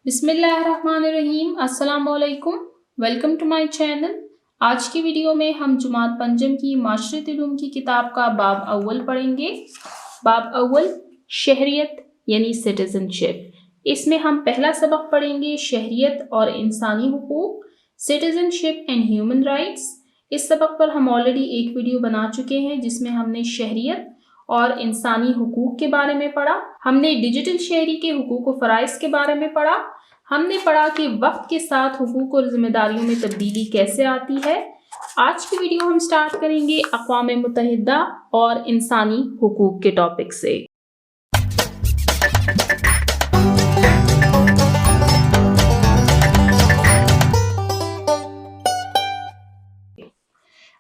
بسم اللہ الرحمن الرحیم۔ السلام علیکم، ویلکم ٹو مائی چینل۔ آج کی ویڈیو میں ہم جماعت پنجم کی معاشرتی علوم کی کتاب کا باب اول پڑھیں گے۔ باب اول، شہریت یعنی سٹیزن شپ۔ اس میں ہم پہلا سبق پڑھیں گے، شہریت اور انسانی حقوق، citizenship and human rights. اس سبق پر ہم آلریڈی ایک ویڈیو بنا چکے ہیں جس میں ہم نے شہریت اور انسانی حقوق کے بارے میں پڑھا۔ ہم نے ڈیجیٹل شہری کے حقوق و فرائض کے بارے میں پڑھا۔ ہم نے پڑھا کہ وقت کے ساتھ حقوق اور ذمہ داریوں میں تبدیلی کیسے آتی ہے۔ آج کی ویڈیو ہم سٹارٹ کریں گے اقوام متحدہ اور انسانی حقوق کے ٹاپک سے۔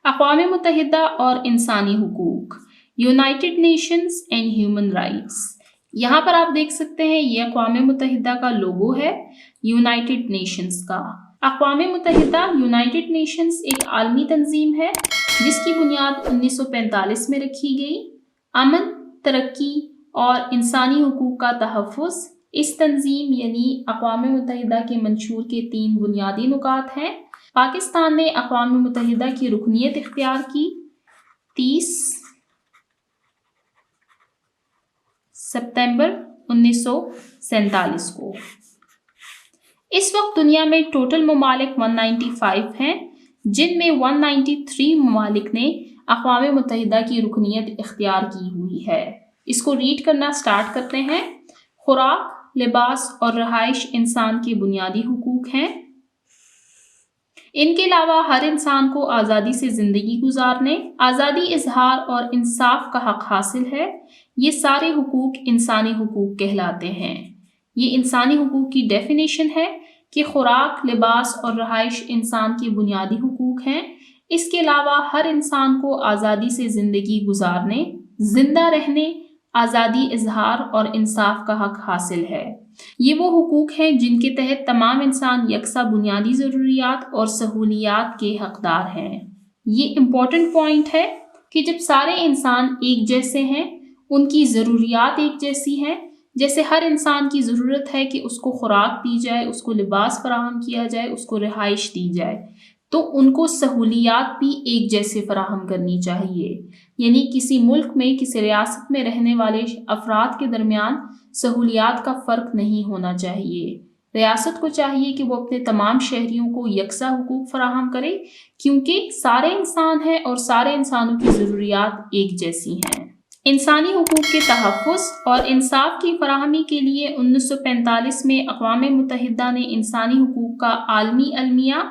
اقوام متحدہ اور انسانی حقوق، United nations and human rights. یہاں پر آپ دیکھ سکتے ہیں یہ اقوام متحدہ کا لوگو ہے، یونائٹڈ نیشنز کا۔ اقوام متحدہ یونائٹڈ نیشنز ایک عالمی تنظیم ہے جس کی بنیاد 1945 میں رکھی گئی۔ امن، ترقی اور انسانی حقوق کا تحفظ اس تنظیم یعنی اقوام متحدہ کے منشور کے 3 بنیادی نکات ہیں۔ پاکستان نے اقوام متحدہ کی رکنیت اختیار کی 30 ستمبر 1947 کو۔ اس وقت دنیا میں ٹوٹل ممالک 195 ہیں، جن میں 193 ممالک نے اقوام متحدہ کی رکنیت اختیار کی ہوئی ہے۔ اس کو ریڈ کرنا سٹارٹ کرتے ہیں۔ خوراک، لباس اور رہائش انسان کے بنیادی حقوق ہیں۔ ان کے علاوہ ہر انسان کو آزادی سے زندگی گزارنے، آزادی اظہار اور انصاف کا حق حاصل ہے۔ یہ سارے حقوق انسانی حقوق کہلاتے ہیں۔ یہ انسانی حقوق کی ڈیفینیشن ہے کہ خوراک، لباس اور رہائش انسان کے بنیادی حقوق ہیں۔ اس کے علاوہ ہر انسان کو آزادی سے زندگی گزارنے، زندہ رہنے، آزادی اظہار اور انصاف کا حق حاصل ہے۔ یہ وہ حقوق ہیں جن کے تحت تمام انسان یکساں بنیادی ضروریات اور سہولیات کے حقدار ہیں۔ یہ امپورٹنٹ پوائنٹ ہے کہ جب سارے انسان ایک جیسے ہیں، ان کی ضروریات ایک جیسی ہیں، جیسے ہر انسان کی ضرورت ہے کہ اس کو خوراک دی جائے، اس کو لباس فراہم کیا جائے، اس کو رہائش دی جائے، تو ان کو سہولیات بھی ایک جیسے فراہم کرنی چاہیے۔ یعنی کسی ملک میں، کسی ریاست میں رہنے والے افراد کے درمیان سہولیات کا فرق نہیں ہونا چاہیے۔ ریاست کو چاہیے کہ وہ اپنے تمام شہریوں کو یکساں حقوق فراہم کرے، کیونکہ سارے انسان ہیں اور سارے انسانوں کی ضروریات ایک جیسی ہیں۔ انسانی حقوق کے تحفظ اور انصاف کی فراہمی کے لیے 1945 میں اقوام متحدہ نے انسانی حقوق کا عالمی اعلامیہ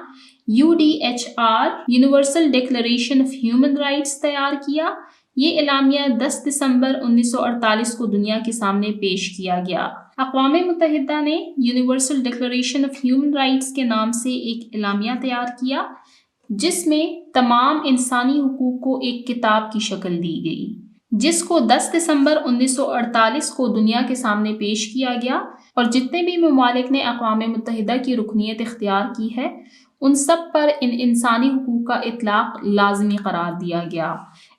UDHR universal declaration of human rights تیار کیا۔ یہ اعلامیہ 10 دسمبر 1948 کو دنیا کے سامنے پیش کیا گیا۔ اقوام متحدہ نے universal declaration of human rights کے نام سے ایک اعلامیہ تیار کیا جس میں تمام انسانی حقوق کو ایک کتاب کی شکل دی گئی، جس کو 10 دسمبر 1948 کو دنیا کے سامنے پیش کیا گیا، اور جتنے بھی ممالک نے اقوام متحدہ کی رکنیت اختیار کی ہے ان سب پر ان انسانی حقوق کا اطلاق لازمی قرار دیا گیا۔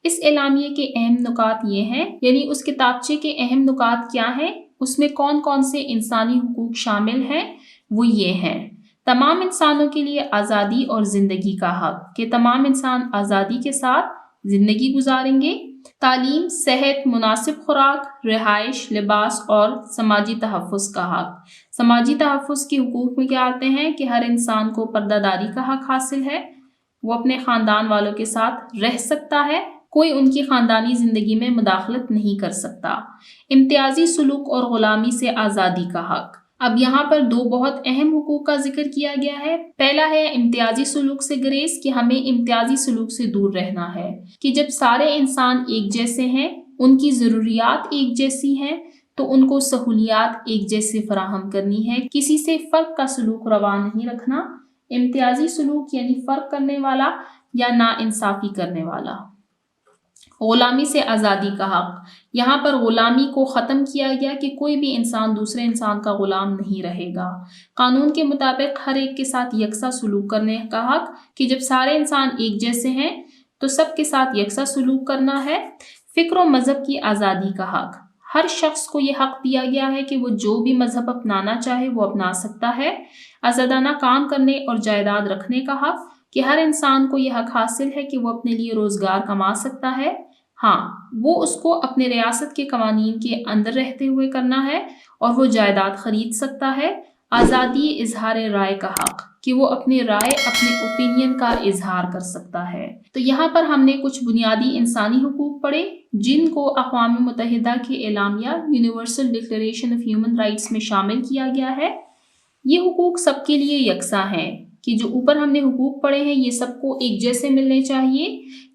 اس اعلامیے کے اہم نکات یہ ہیں، یعنی اس کتابچے کے اہم نکات کیا ہیں، اس میں کون کون سے انسانی حقوق شامل ہیں، وہ یہ ہیں: تمام انسانوں کے لیے آزادی اور زندگی کا حق، کہ تمام انسان آزادی کے ساتھ زندگی گزاریں گے۔ تعلیم، صحت، مناسب خوراک، رہائش، لباس اور سماجی تحفظ کا حق۔ سماجی تحفظ کے حقوق میں کیا آتے ہیں کہ ہر انسان کو پردہ داری کا حق حاصل ہے، وہ اپنے خاندان والوں کے ساتھ رہ سکتا ہے، کوئی ان کی خاندانی زندگی میں مداخلت نہیں کر سکتا۔ امتیازی سلوک اور غلامی سے آزادی کا حق۔ اب یہاں پر 2 بہت اہم حقوق کا ذکر کیا گیا ہے۔ پہلا ہے امتیازی سلوک سے گریز، کہ ہمیں امتیازی سلوک سے دور رہنا ہے، کہ جب سارے انسان ایک جیسے ہیں، ان کی ضروریات ایک جیسی ہیں، تو ان کو سہولیات ایک جیسے فراہم کرنی ہے، کسی سے فرق کا سلوک روا نہیں رکھنا۔ امتیازی سلوک یعنی فرق کرنے والا یا ناانصافی کرنے والا۔ غلامی سے آزادی کا حق۔ یہاں پر غلامی کو ختم کیا گیا کہ کوئی بھی انسان دوسرے انسان کا غلام نہیں رہے گا۔ قانون کے مطابق ہر ایک کے ساتھ یکساں سلوک کرنے کا حق، کہ جب سارے انسان ایک جیسے ہیں تو سب کے ساتھ یکساں سلوک کرنا ہے۔ فکر و مذہب کی آزادی کا حق۔ ہر شخص کو یہ حق دیا گیا ہے کہ وہ جو بھی مذہب اپنانا چاہے وہ اپنا سکتا ہے۔ آزادانہ کام کرنے اور جائیداد رکھنے کا حق، کہ ہر انسان کو یہ حق حاصل ہے کہ وہ اپنے لیے روزگار کما سکتا ہے، ہاں وہ اس کو اپنے ریاست کے قوانین کے اندر رہتے ہوئے کرنا ہے، اور وہ جائیداد خرید سکتا ہے۔ آزادی اظہار رائے کا حق، کہ وہ اپنی رائے، اپنے اوپینین کا اظہار کر سکتا ہے۔ تو یہاں پر ہم نے کچھ بنیادی انسانی حقوق پڑھے جن کو اقوام متحدہ کے اعلامیہ universal declaration of human rights میں شامل کیا گیا ہے۔ یہ حقوق سب کے لیے یکساں ہیں، کہ جو اوپر ہم نے حقوق پڑھے ہیں یہ سب کو ایک جیسے ملنے چاہیے،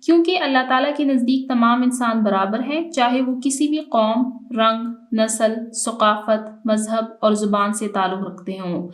کیونکہ اللہ تعالیٰ کے نزدیک تمام انسان برابر ہیں، چاہے وہ کسی بھی قوم، رنگ، نسل، ثقافت، مذہب اور زبان سے تعلق رکھتے ہوں۔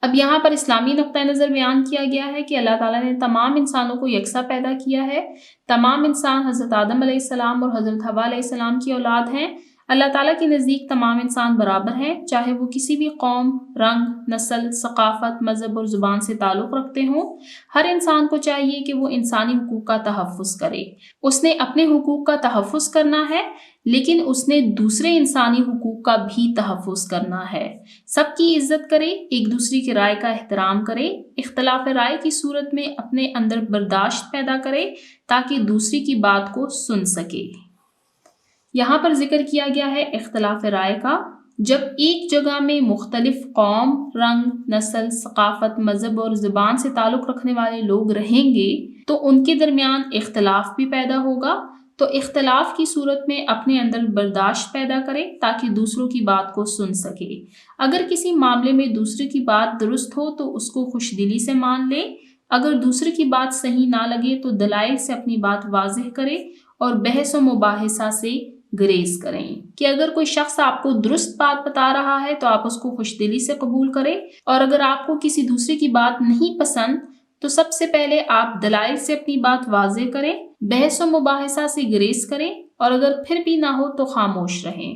اب یہاں پر اسلامی نقطہ نظر بیان کیا گیا ہے کہ اللہ تعالیٰ نے تمام انسانوں کو یکساں پیدا کیا ہے۔ تمام انسان حضرت آدم علیہ السلام اور حضرت حوا علیہ السلام کی اولاد ہیں۔ اللہ تعالیٰ کے نزدیک تمام انسان برابر ہیں، چاہے وہ کسی بھی قوم، رنگ، نسل، ثقافت، مذہب اور زبان سے تعلق رکھتے ہوں۔ ہر انسان کو چاہیے کہ وہ انسانی حقوق کا تحفظ کرے۔ اس نے اپنے حقوق کا تحفظ کرنا ہے، لیکن اس نے دوسرے انسانی حقوق کا بھی تحفظ کرنا ہے۔ سب کی عزت کرے، ایک دوسرے کی رائے کا احترام کرے، اختلاف رائے کی صورت میں اپنے اندر برداشت پیدا کرے تاکہ دوسری کی بات کو سن سکے۔ یہاں پر ذکر کیا گیا ہے اختلاف رائے کا۔ جب ایک جگہ میں مختلف قوم، رنگ، نسل، ثقافت، مذہب اور زبان سے تعلق رکھنے والے لوگ رہیں گے تو ان کے درمیان اختلاف بھی پیدا ہوگا۔ تو اختلاف کی صورت میں اپنے اندر برداشت پیدا کرے تاکہ دوسروں کی بات کو سن سکے۔ اگر کسی معاملے میں دوسرے کی بات درست ہو تو اس کو خوش دلی سے مان لے، اگر دوسرے کی بات صحیح نہ لگے تو دلائل سے اپنی بات واضح کرے اور بحث و مباحثہ سے گریز کریں۔ کہ اگر کوئی شخص آپ کو درست بات بتا رہا ہے تو آپ اس کو خوش دلی سے قبول کریں، اور اگر آپ کو کسی دوسرے کی بات نہیں پسند تو سب سے پہلے آپ دلائل سے اپنی بات واضح کریں، بحث و مباحثہ سے گریز کریں، اور اگر پھر بھی نہ ہو تو خاموش رہیں۔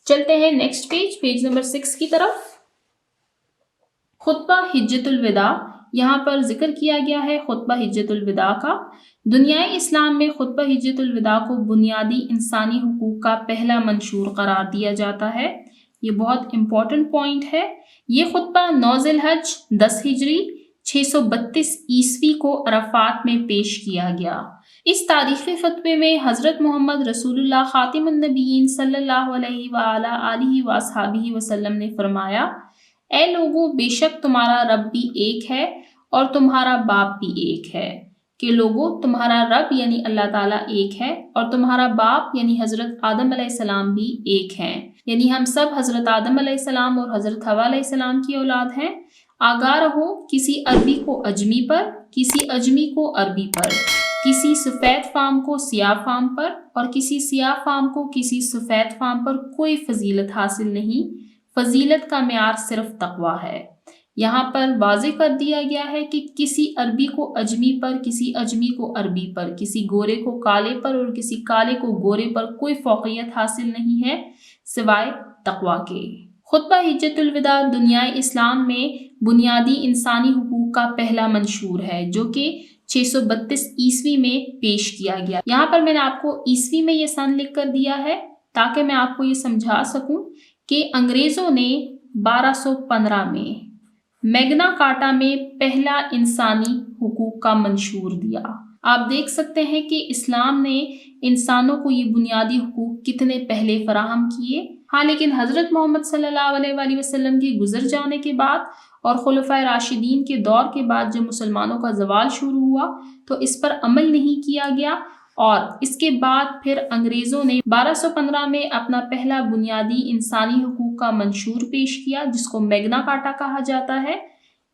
چلتے ہیں نیکسٹ پیج نمبر 6 کی طرف۔ خطبہ حجۃ الوداع، یہاں پر ذکر کیا گیا ہے خطبہ حجۃ الوداع کا۔ دنیائے اسلام میں خطبہ حجۃ الوداع کو بنیادی انسانی حقوق کا پہلا منشور قرار دیا جاتا ہے۔ یہ بہت امپورٹنٹ پوائنٹ ہے۔ یہ خطبہ 9 ذی الحج 10 ہجری 632 عیسوی کو عرفات میں پیش کیا گیا۔ اس تاریخی خطبے میں حضرت محمد رسول اللہ خاتم النبیین صلی اللہ علیہ وآلہ آلہ وصحبہ وسلم نے فرمایا، اے لوگو، بے شک تمہارا رب بھی ایک ہے اور تمہارا باپ بھی ایک ہے۔ کہ لوگو، تمہارا رب یعنی اللہ تعالیٰ ایک ہے اور تمہارا باپ یعنی حضرت آدم علیہ السلام بھی ایک ہیں، یعنی ہم سب حضرت آدم علیہ السلام اور حضرت حوا علیہ السلام کی اولاد ہیں۔ آگاہ رہو، کسی عربی کو اجمی پر، کسی اجمی کو عربی پر، کسی سفید فام کو سیاہ فام پر اور کسی سیاہ فام کو کسی سفید فام پر کوئی فضیلت حاصل نہیں۔ فضیلت کا معیار صرف تقویٰ ہے۔ یہاں پر واضح کر دیا گیا ہے کہ کسی عربی کو اجمی پر، کسی اجمی کو عربی پر، کسی گورے کو کالے پر اور کسی کالے کو گورے پر کوئی فوقیت حاصل نہیں ہے سوائے تقویٰ کے۔ خطبہ حجۃ الوداع دنیائے اسلام میں بنیادی انسانی حقوق کا پہلا منشور ہے، جو کہ 632 عیسوی میں پیش کیا گیا۔ یہاں پر میں نے آپ کو عیسوی میں یہ سن لکھ کر دیا ہے تاکہ میں آپ کو یہ سمجھا سکوں کہ انگریزوں نے 1215 میں میگنا کارٹا میں پہلا انسانی حقوق کا منشور دیا۔ آپ دیکھ سکتے ہیں کہ اسلام نے انسانوں کو یہ بنیادی حقوق کتنے پہلے فراہم کیے۔ ہاں، لیکن حضرت محمد صلی اللہ علیہ وآلہ وسلم کے گزر جانے کے بعد اور خلفائے راشدین کے دور کے بعد جب مسلمانوں کا زوال شروع ہوا تو اس پر عمل نہیں کیا گیا، اور اس کے بعد پھر انگریزوں نے 1215 میں اپنا پہلا بنیادی انسانی حقوق کا منشور پیش کیا، جس کو میگنا کارٹا کہا جاتا ہے۔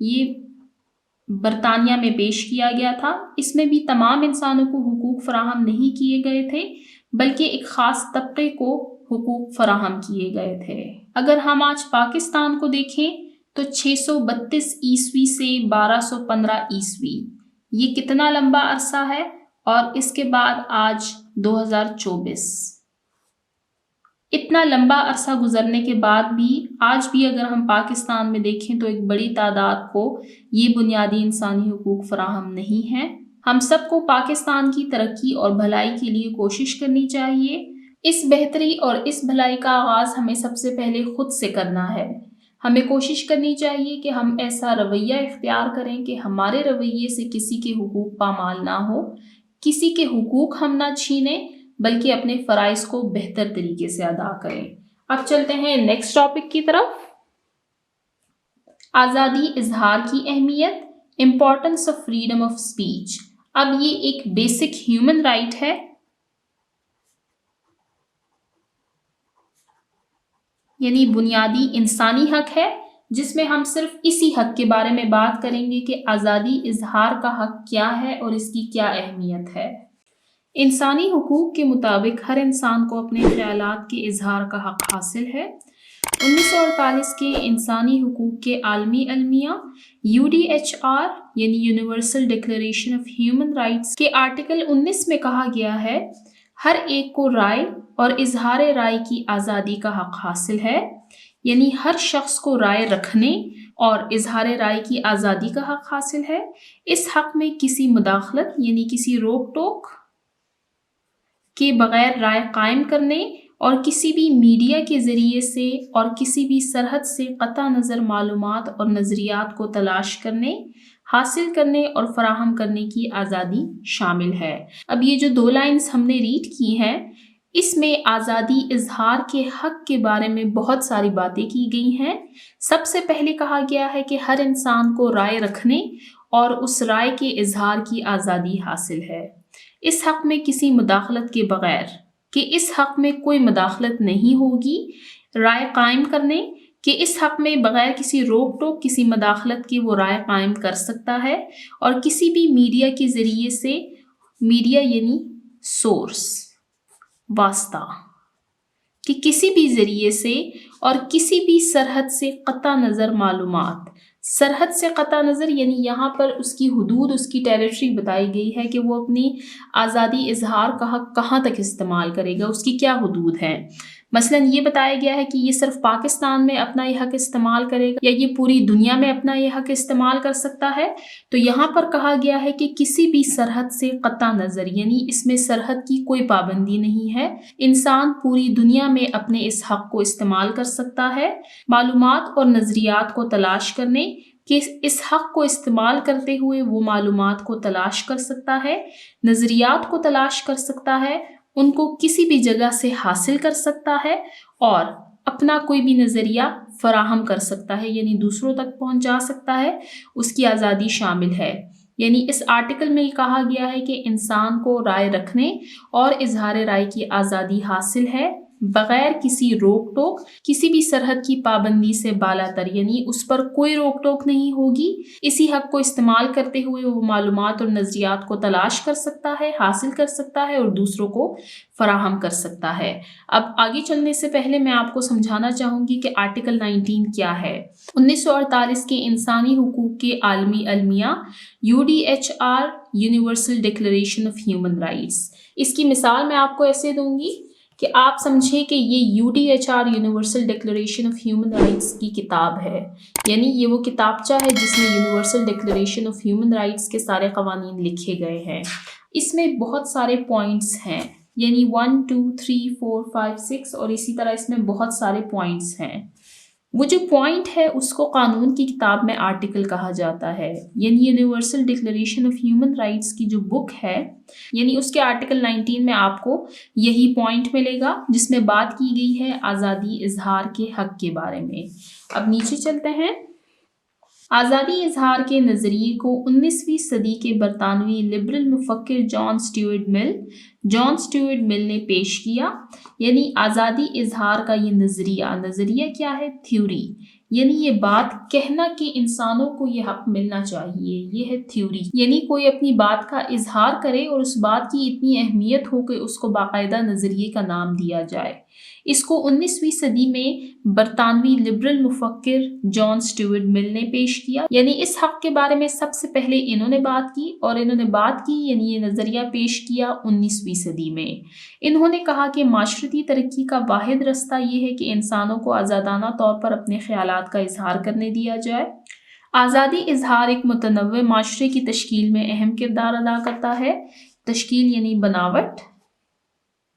یہ برطانیہ میں پیش کیا گیا تھا۔ اس میں بھی تمام انسانوں کو حقوق فراہم نہیں کیے گئے تھے، بلکہ ایک خاص طبقے کو حقوق فراہم کیے گئے تھے۔ اگر ہم آج پاکستان کو دیکھیں تو 632 عیسوی سے 1215 عیسوی، یہ کتنا لمبا عرصہ ہے، اور اس کے بعد آج 2024، اتنا لمبا عرصہ گزرنے کے بعد بھی آج بھی اگر ہم پاکستان میں دیکھیں تو ایک بڑی تعداد کو یہ بنیادی انسانی حقوق فراہم نہیں ہیں۔ ہم سب کو پاکستان کی ترقی اور بھلائی کے لیے کوشش کرنی چاہیے۔ اس بہتری اور اس بھلائی کا آغاز ہمیں سب سے پہلے خود سے کرنا ہے۔ ہمیں کوشش کرنی چاہیے کہ ہم ایسا رویہ اختیار کریں کہ ہمارے رویے سے کسی کے حقوق پامال نہ ہو، کسی کے حقوق ہم نہ چھینیں، بلکہ اپنے فرائض کو بہتر طریقے سے ادا کریں۔ اب چلتے ہیں نیکسٹ ٹاپک کی طرف۔ آزادی اظہار کی اہمیت، importance of freedom of speech. اب یہ ایک بیسک ہیومن رائٹ ہے، یعنی بنیادی انسانی حق ہے، جس میں ہم صرف اسی حق کے بارے میں بات کریں گے کہ آزادی اظہار کا حق کیا ہے اور اس کی کیا اہمیت ہے۔ انسانی حقوق کے مطابق ہر انسان کو اپنے خیالات کے اظہار کا حق حاصل ہے۔ 1948 کے انسانی حقوق کے عالمی المیہ UDHR یعنی universal declaration of human rights کے آرٹیکل 19 میں کہا گیا ہے، ہر ایک کو رائے اور اظہار رائے کی آزادی کا حق حاصل ہے، یعنی ہر شخص کو رائے رکھنے اور اظہار رائے کی آزادی کا حق حاصل ہے۔ اس حق میں کسی مداخلت یعنی کسی روک ٹوک کے بغیر رائے قائم کرنے اور کسی بھی میڈیا کے ذریعے سے اور کسی بھی سرحد سے قطع نظر معلومات اور نظریات کو تلاش کرنے، حاصل کرنے اور فراہم کرنے کی آزادی شامل ہے۔ اب یہ جو 2 لائنز ہم نے ریڈ کی ہیں، اس میں آزادی اظہار کے حق کے بارے میں بہت ساری باتیں کی گئی ہیں۔ سب سے پہلے کہا گیا ہے کہ ہر انسان کو رائے رکھنے اور اس رائے کے اظہار کی آزادی حاصل ہے، اس حق میں کسی مداخلت کے بغیر، کہ اس حق میں کوئی مداخلت نہیں ہوگی، رائے قائم کرنے کہ اس حق میں بغیر کسی روک ٹوک کسی مداخلت کے وہ رائے قائم کر سکتا ہے، اور کسی بھی میڈیا کے ذریعے سے، میڈیا یعنی سورس، واسطہ، کہ کسی بھی ذریعے سے اور کسی بھی سرحد سے قطع نظر معلومات۔ سرحد سے قطع نظر یعنی یہاں پر اس کی حدود، اس کی ٹیریٹری بتائی گئی ہے کہ وہ اپنی آزادی اظہار کا حق کہاں تک استعمال کرے گا، اس کی کیا حدود ہیں۔ مثلا یہ بتایا گیا ہے کہ یہ صرف پاکستان میں اپنا یہ حق استعمال کرے گا یا یہ پوری دنیا میں اپنا یہ حق استعمال کر سکتا ہے۔ تو یہاں پر کہا گیا ہے کہ کسی بھی سرحد سے قطع نظر، یعنی اس میں سرحد کی کوئی پابندی نہیں ہے، انسان پوری دنیا میں اپنے اس حق کو استعمال کر سکتا ہے، معلومات اور نظریات کو تلاش کرنے، کہ اس حق کو استعمال کرتے ہوئے وہ معلومات کو تلاش کر سکتا ہے، نظریات کو تلاش کر سکتا ہے، ان کو کسی بھی جگہ سے حاصل کر سکتا ہے اور اپنا کوئی بھی نظریہ فراہم کر سکتا ہے، یعنی دوسروں تک پہنچا سکتا ہے، اس کی آزادی شامل ہے۔ یعنی اس آرٹیکل میں یہ کہا گیا ہے کہ انسان کو رائے رکھنے اور اظہار رائے کی آزادی حاصل ہے، بغیر کسی روک ٹوک، کسی بھی سرحد کی پابندی سے بالا تر، یعنی اس پر کوئی روک ٹوک نہیں ہوگی۔ اسی حق کو استعمال کرتے ہوئے وہ معلومات اور نظریات کو تلاش کر سکتا ہے، حاصل کر سکتا ہے اور دوسروں کو فراہم کر سکتا ہے۔ اب آگے چلنے سے پہلے میں آپ کو سمجھانا چاہوں گی کہ آرٹیکل 19 کیا ہے۔ 1948 کے انسانی حقوق کے عالمی المیہ UDHR universal declaration of human rights, اس کی مثال میں آپ کو ایسے دوں گی کہ آپ سمجھیں کہ یہ UDHR universal declaration of human rights کی کتاب ہے، یعنی یہ وہ کتابچہ ہے جس میں universal declaration of human rights کے سارے قوانین لکھے گئے ہیں۔ اس میں بہت سارے پوائنٹس ہیں، یعنی 1 2 3 4 5 6 اور اسی طرح اس میں بہت سارے پوائنٹس ہیں۔ وہ جو پوائنٹ ہے اس کو قانون کی کتاب میں آرٹیکل کہا جاتا ہے، یعنی universal declaration of human rights کی جو بک ہے، یعنی اس کے آرٹیکل 19 میں آپ کو یہی پوائنٹ ملے گا جس میں بات کی گئی ہے آزادی اظہار کے حق کے بارے میں۔ اب نیچے چلتے ہیں۔ آزادی اظہار کے نظریے کو 19ویں صدی کے برطانوی لبرل مفکر جان سٹیورٹ مل نے پیش کیا، یعنی آزادی اظہار کا یہ نظریہ کیا ہے؟ تھیوری، یعنی یہ بات کہنا کہ انسانوں کو یہ حق ملنا چاہیے، یہ ہے تھیوری، یعنی کوئی اپنی بات کا اظہار کرے اور اس بات کی اتنی اہمیت ہو کہ اس کو باقاعدہ نظریے کا نام دیا جائے۔ اس کو 19ویں صدی میں برطانوی لبرل مفکر جان سٹیورٹ مل نے پیش کیا، یعنی اس حق کے بارے میں سب سے پہلے انہوں نے بات کی یعنی یہ نظریہ پیش کیا 19ویں صدی میں۔ انہوں نے کہا کہ معاشرتی ترقی کا واحد رستہ یہ ہے کہ انسانوں کو آزادانہ طور پر اپنے خیالات کا اظہار کرنے دیا جائے۔ آزادی اظہار ایک متنوع معاشرے کی تشکیل میں اہم کردار ادا کرتا ہے۔ تشکیل یعنی بناوٹ۔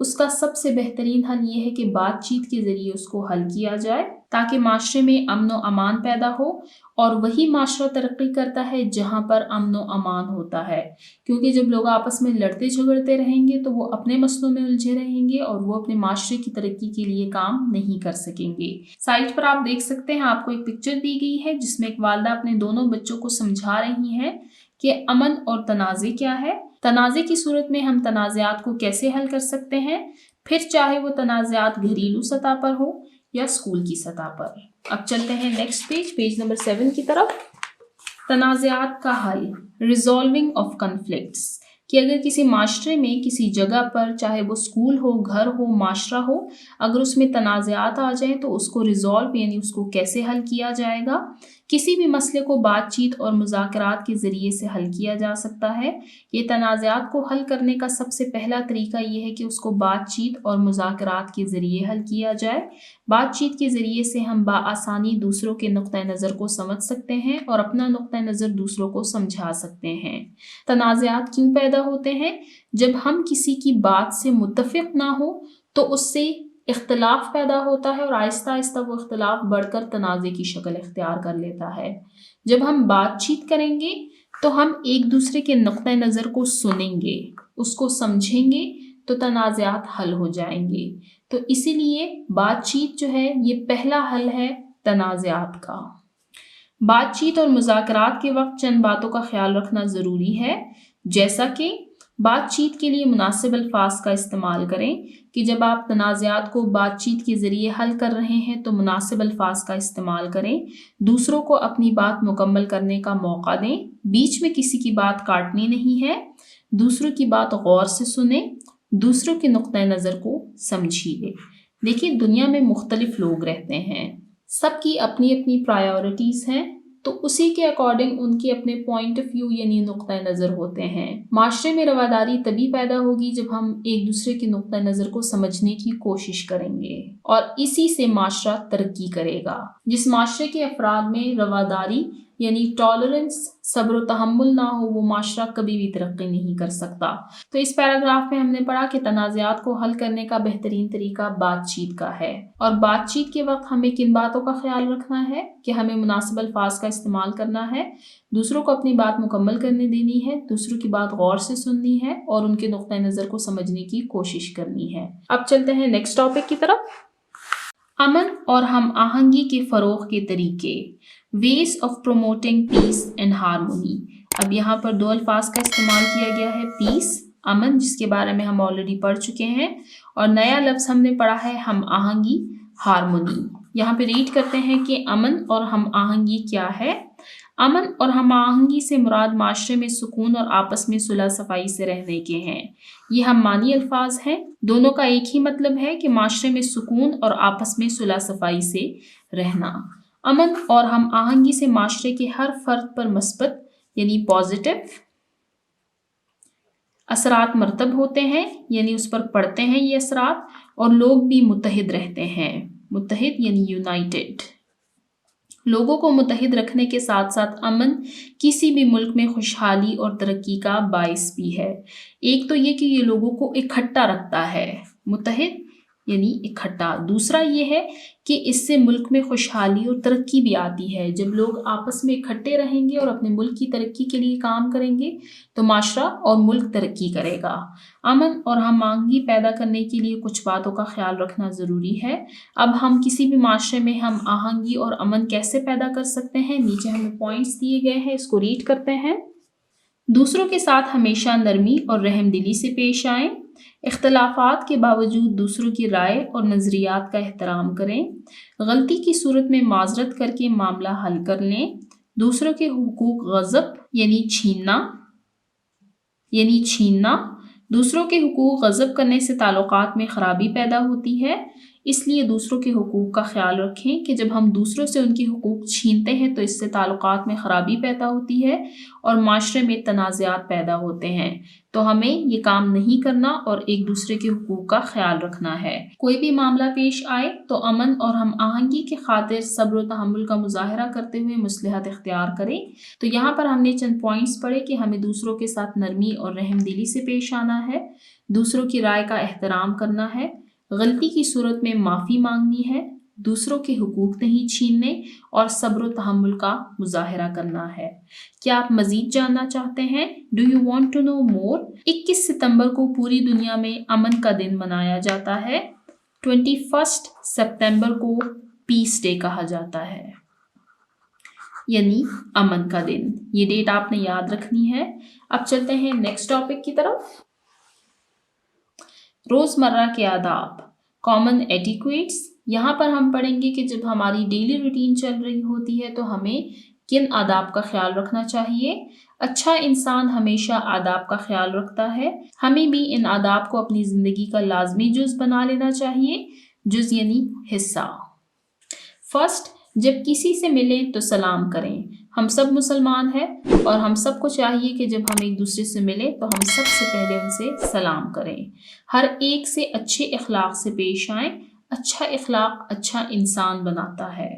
اس کا سب سے بہترین حل یہ ہے کہ بات چیت کے ذریعے اس کو حل کیا جائے تاکہ معاشرے میں امن و امان پیدا ہو، اور وہی معاشرہ ترقی کرتا ہے جہاں پر امن و امان ہوتا ہے، کیونکہ جب لوگ آپس میں لڑتے جھگڑتے رہیں گے تو وہ اپنے مسئلوں میں الجھے رہیں گے اور وہ اپنے معاشرے کی ترقی کے لیے کام نہیں کر سکیں گے۔ سائٹ پر آپ دیکھ سکتے ہیں، آپ کو ایک پکچر دی گئی ہے جس میں ایک والدہ اپنے دونوں بچوں کو سمجھا رہی ہیں کہ امن اور تنازع کیا ہے، تنازع کی صورت میں ہم تنازعات کو کیسے حل کر سکتے ہیں، پھر چاہے وہ تنازعات گھریلو سطح پر ہو یا اسکول کی سطح پر۔ اب چلتے ہیں نیکسٹ پیج نمبر 7 کی طرف۔ تنازعات کا حل، ریزالونگ آف کنفلکٹس، کہ اگر کسی معاشرے میں کسی جگہ پر، چاہے وہ اسکول ہو، گھر ہو، معاشرہ ہو، اگر اس میں تنازعات آ جائیں تو اس کو ریزالو یعنی اس کو کیسے حل کیا جائے گا۔ کسی بھی مسئلے کو بات چیت اور مذاکرات کے ذریعے سے حل کیا جا سکتا ہے۔ یہ تنازعات کو حل کرنے کا سب سے پہلا طریقہ یہ ہے کہ اس کو بات چیت اور مذاکرات کے ذریعے حل کیا جائے۔ بات چیت کے ذریعے سے ہم بآسانی دوسروں کے نقطہ نظر کو سمجھ سکتے ہیں اور اپنا نقطہ نظر دوسروں کو سمجھا سکتے ہیں۔ تنازعات کیوں پیدا ہوتے ہیں؟ جب ہم کسی کی بات سے متفق نہ ہو تو اس سے اختلاف پیدا ہوتا ہے اور آہستہ آہستہ وہ اختلاف بڑھ کر تنازع کی شکل اختیار کر لیتا ہے۔ جب ہم بات چیت کریں گے تو ہم ایک دوسرے کے نقطہ نظر کو سنیں گے، اس کو سمجھیں گے تو تنازعات حل ہو جائیں گے۔ تو اسی لیے بات چیت جو ہے یہ پہلا حل ہے تنازعات کا۔ بات چیت اور مذاکرات کے وقت چند باتوں کا خیال رکھنا ضروری ہے، جیسا کہ بات چیت کے لیے مناسب الفاظ کا استعمال کریں، کہ جب آپ تنازعات کو بات چیت کے ذریعے حل کر رہے ہیں تو مناسب الفاظ کا استعمال کریں، دوسروں کو اپنی بات مکمل کرنے کا موقع دیں، بیچ میں کسی کی بات کاٹنی نہیں ہے، دوسروں کی بات غور سے سنیں، دوسروں کے نقطہ نظر کو سمجھیے۔ دیکھیے دنیا میں مختلف لوگ رہتے ہیں، سب کی اپنی اپنی پرائیورٹیز ہیں، تو اسی کے اکارڈنگ ان کے اپنے پوائنٹ آف ویو یعنی نقطہ نظر ہوتے ہیں۔ معاشرے میں رواداری تبھی پیدا ہوگی جب ہم ایک دوسرے کے نقطہ نظر کو سمجھنے کی کوشش کریں گے اور اسی سے معاشرہ ترقی کرے گا۔ جس معاشرے کے افراد میں رواداری یعنی ٹالرنس، صبر و تحمل نہ ہو، وہ معاشرہ کبھی بھی ترقی نہیں کر سکتا۔ تو اس پیراگراف میں ہم نے پڑھا کہ تنازعات کو حل کرنے کا بہترین طریقہ بات چیت کا ہے، اور بات چیت کے وقت ہمیں کن باتوں کا خیال رکھنا ہے کہ ہمیں مناسب الفاظ کا استعمال کرنا ہے، دوسروں کو اپنی بات مکمل کرنے دینی ہے، دوسروں کی بات غور سے سننی ہے اور ان کے نقطہ نظر کو سمجھنے کی کوشش کرنی ہے۔ اب چلتے ہیں نیکسٹ ٹاپک کی طرف۔ امن اور ہم آہنگی کے فروغ کے طریقے، ways of promoting peace and harmony. اب یہاں پر دو الفاظ کا استعمال کیا گیا ہے، پیس، امن، جس کے بارے میں ہم آلریڈی پڑھ چکے ہیں، اور نیا لفظ ہم نے پڑھا ہے ہم آہنگی، ہارمونی۔ یہاں پہ ریڈ کرتے ہیں کہ امن اور ہم آہنگی کیا ہے۔ امن اور ہم آہنگی سے مراد معاشرے میں سکون اور آپس میں صلح صفائی سے رہنے کے ہیں۔ یہ ہم معنی الفاظ ہیں، دونوں کا ایک ہی مطلب ہے کہ معاشرے میں سکون اور آپس میں صلح صفائی سے رہنا۔ امن اور ہم آہنگی سے معاشرے کے ہر فرد پر مثبت یعنی پازیٹیو اثرات مرتب ہوتے ہیں، یعنی اس پر پڑتے ہیں یہ اثرات، اور لوگ بھی متحد رہتے ہیں۔ متحد یعنی یونائٹڈ۔ لوگوں کو متحد رکھنے کے ساتھ ساتھ امن کسی بھی ملک میں خوشحالی اور ترقی کا باعث بھی ہے۔ ایک تو یہ کہ یہ لوگوں کو اکٹھا رکھتا ہے، متحد یعنی اکٹھا۔ دوسرا یہ ہے کہ اس سے ملک میں خوشحالی اور ترقی بھی آتی ہے۔ جب لوگ آپس میں اکٹھے رہیں گے اور اپنے ملک کی ترقی کے لیے کام کریں گے تو معاشرہ اور ملک ترقی کرے گا۔ امن اور ہم آہنگی پیدا کرنے کے لیے کچھ باتوں کا خیال رکھنا ضروری ہے۔ اب ہم کسی بھی معاشرے میں ہم آہنگی اور امن کیسے پیدا کر سکتے ہیں، نیچے ہمیں پوائنٹس دیے گئے ہیں، اس کو ریڈ کرتے ہیں۔ دوسروں کے ساتھ ہمیشہ نرمی اور رحم دلی سے پیش آئیں، اختلافات کے باوجود دوسروں کی رائے اور نظریات کا احترام کریں، غلطی کی صورت میں معذرت کر کے معاملہ حل کر لیں، دوسروں کے حقوق غصب یعنی چھیننا، دوسروں کے حقوق غصب کرنے سے تعلقات میں خرابی پیدا ہوتی ہے، اس لیے دوسروں کے حقوق کا خیال رکھیں کہ جب ہم دوسروں سے ان کے حقوق چھینتے ہیں تو اس سے تعلقات میں خرابی پیدا ہوتی ہے اور معاشرے میں تنازعات پیدا ہوتے ہیں۔ تو ہمیں یہ کام نہیں کرنا اور ایک دوسرے کے حقوق کا خیال رکھنا ہے۔ کوئی بھی معاملہ پیش آئے تو امن اور ہم آہنگی کی خاطر صبر و تحمل کا مظاہرہ کرتے ہوئے مصلحت اختیار کریں۔ تو یہاں پر ہم نے چند پوائنٹس پڑھے کہ ہمیں دوسروں کے ساتھ نرمی اور رحم دلی سے پیش آنا ہے، دوسروں کی رائے کا احترام کرنا ہے، غلطی کی صورت میں معافی مانگنی ہے، دوسروں کے حقوق نہیں چھیننے اور صبر و تحمل کا مظاہرہ کرنا ہے۔ کیا آپ مزید جاننا چاہتے ہیں؟ Do you want to know more? 21 ستمبر کو پوری دنیا میں امن کا دن منایا جاتا ہے۔ 21 سپتمبر کو پیس ڈے کہا جاتا ہے، یعنی امن کا دن۔ یہ ڈیٹ آپ نے یاد رکھنی ہے۔ اب چلتے ہیں نیکسٹ ٹاپک کی طرف۔ روزمرہ کے آداب، کامن ایٹیکویٹس۔ یہاں پر ہم پڑھیں گے کہ جب ہماری ڈیلی روٹین چل رہی ہوتی ہے تو ہمیں کن آداب کا خیال رکھنا چاہیے۔ اچھا انسان ہمیشہ آداب کا خیال رکھتا ہے۔ ہمیں بھی ان آداب کو اپنی زندگی کا لازمی جز بنا لینا چاہیے۔ جز یعنی حصہ۔ فرسٹ، جب کسی سے ملیں تو سلام کریں۔ ہم سب مسلمان ہیں اور ہم سب کو چاہیے کہ جب ہم ایک دوسرے سے ملیں تو ہم سب سے پہلے ان سے سلام کریں۔ ہر ایک سے اچھے اخلاق سے پیش آئیں۔ اچھا اخلاق اچھا انسان بناتا ہے۔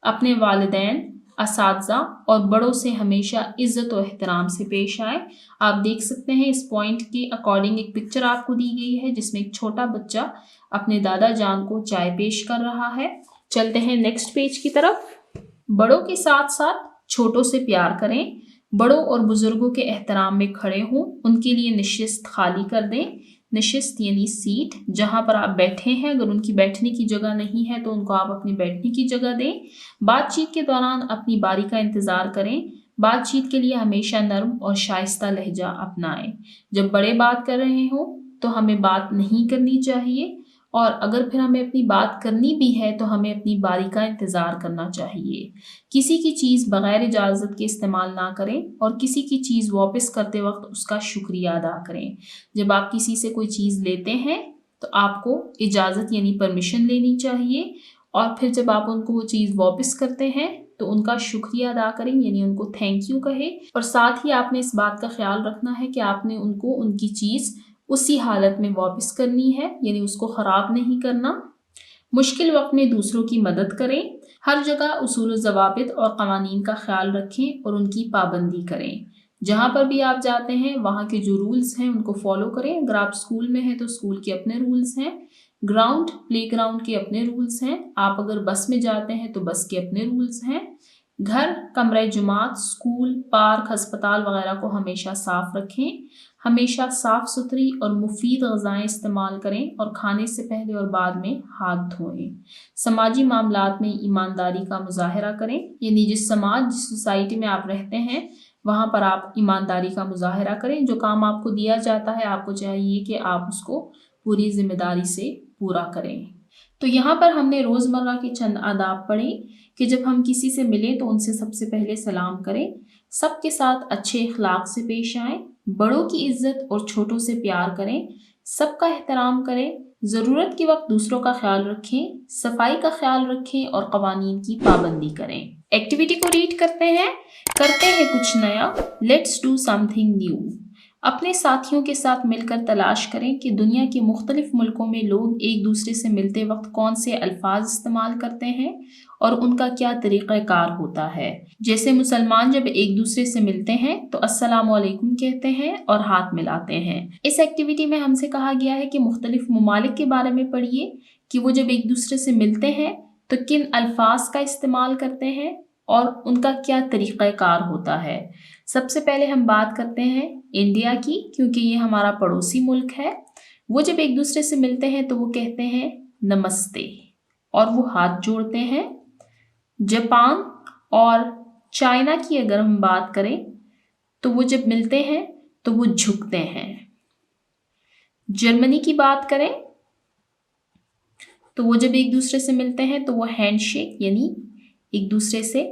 اپنے والدین، اساتذہ اور بڑوں سے ہمیشہ عزت و احترام سے پیش آئے۔ آپ دیکھ سکتے ہیں اس پوائنٹ کے اکارڈنگ ایک پکچر آپ کو دی گئی ہے جس میں ایک چھوٹا بچہ اپنے دادا جان کو چائے پیش کر رہا ہے۔ چلتے ہیں نیکسٹ پیج کی طرف۔ بڑوں کے ساتھ ساتھ چھوٹوں سے پیار کریں۔ بڑوں اور بزرگوں کے احترام میں کھڑے ہوں، ان کے لیے نشست خالی کر دیں۔ نشست یعنی سیٹ، جہاں پر آپ بیٹھے ہیں اگر ان کی بیٹھنے کی جگہ نہیں ہے تو ان کو آپ اپنی بیٹھنے کی جگہ دیں۔ بات چیت کے دوران اپنی باری کا انتظار کریں۔ بات چیت کے لیے ہمیشہ نرم اور شائستہ لہجہ اپنائیں۔ جب بڑے بات کر رہے ہوں تو ہمیں بات نہیں کرنی چاہیے، اور اگر پھر ہمیں اپنی بات کرنی بھی ہے تو ہمیں اپنی باری کا انتظار کرنا چاہیے۔ کسی کی چیز بغیر اجازت کے استعمال نہ کریں اور کسی کی چیز واپس کرتے وقت اس کا شکریہ ادا کریں۔ جب آپ کسی سے کوئی چیز لیتے ہیں تو آپ کو اجازت یعنی پرمیشن لینی چاہیے، اور پھر جب آپ ان کو وہ چیز واپس کرتے ہیں تو ان کا شکریہ ادا کریں، یعنی ان کو تھینک یو کہیں۔ اور ساتھ ہی آپ نے اس بات کا خیال رکھنا ہے کہ آپ نے ان کو ان کی چیز اسی حالت میں واپس کرنی ہے، یعنی اس کو خراب نہیں کرنا۔ مشکل وقت میں دوسروں کی مدد کریں۔ ہر جگہ اصول و ضوابط اور قوانین کا خیال رکھیں اور ان کی پابندی کریں۔ جہاں پر بھی آپ جاتے ہیں وہاں کے جو رولز ہیں ان کو فالو کریں۔ اگر آپ اسکول میں ہیں تو اسکول کے اپنے رولز ہیں، گراؤنڈ پلے گراؤنڈ کے اپنے رولز ہیں، آپ اگر بس میں جاتے ہیں تو بس کے اپنے رولز ہیں۔ گھر، کمرہ جماعت، اسکول، پارک، ہسپتال وغیرہ کو ہمیشہ صاف رکھیں۔ ہمیشہ صاف ستھری اور مفید غذائیں استعمال کریں اور کھانے سے پہلے اور بعد میں ہاتھ دھوئیں۔ سماجی معاملات میں ایمانداری کا مظاہرہ کریں، یعنی جس سماج جس سوسائٹی میں آپ رہتے ہیں وہاں پر آپ ایمانداری کا مظاہرہ کریں۔ جو کام آپ کو دیا جاتا ہے آپ کو چاہیے کہ آپ اس کو پوری ذمہ داری سے پورا کریں۔ تو یہاں پر ہم نے روزمرہ کے چند آداب پڑھے کہ جب ہم کسی سے ملیں تو ان سے سب سے پہلے سلام کریں، سب کے ساتھ اچھے اخلاق سے پیش آئیں، بڑوں کی عزت اور چھوٹوں سے پیار کریں، سب کا احترام کریں، ضرورت کے وقت دوسروں کا خیال رکھیں، صفائی کا خیال رکھیں اور قوانین کی پابندی کریں۔ ایکٹیویٹی کو ریڈ کرتے ہیں کچھ نیا۔ Let's do some thing new. اپنے ساتھیوں کے ساتھ مل کر تلاش کریں کہ دنیا کے مختلف ملکوں میں لوگ ایک دوسرے سے ملتے وقت کون سے الفاظ استعمال کرتے ہیں اور ان کا کیا طریقہ کار ہوتا ہے۔ جیسے مسلمان جب ایک دوسرے سے ملتے ہیں تو السلام علیکم کہتے ہیں اور ہاتھ ملاتے ہیں۔ اس ایکٹیویٹی میں ہم سے کہا گیا ہے کہ مختلف ممالک کے بارے میں پڑھیے کہ وہ جب ایک دوسرے سے ملتے ہیں تو کن الفاظ کا استعمال کرتے ہیں اور ان کا کیا طریقہ کار ہوتا ہے۔ سب سے پہلے ہم بات کرتے ہیں انڈیا کی، کیونکہ یہ ہمارا پڑوسی ملک ہے۔ وہ جب ایک دوسرے سے ملتے ہیں تو وہ کہتے ہیں نمستے اور وہ ہاتھ جوڑتے ہیں۔ جاپان اور چائنا کی اگر ہم بات کریں تو وہ جب ملتے ہیں تو وہ جھکتے ہیں۔ جرمنی کی بات کریں تو وہ جب ایک دوسرے سے ملتے ہیں تو وہ ہینڈ شیک یعنی ایک دوسرے سے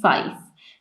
5।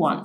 1,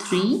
3,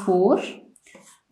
4,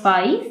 5,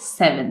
7।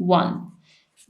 1,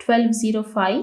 1205।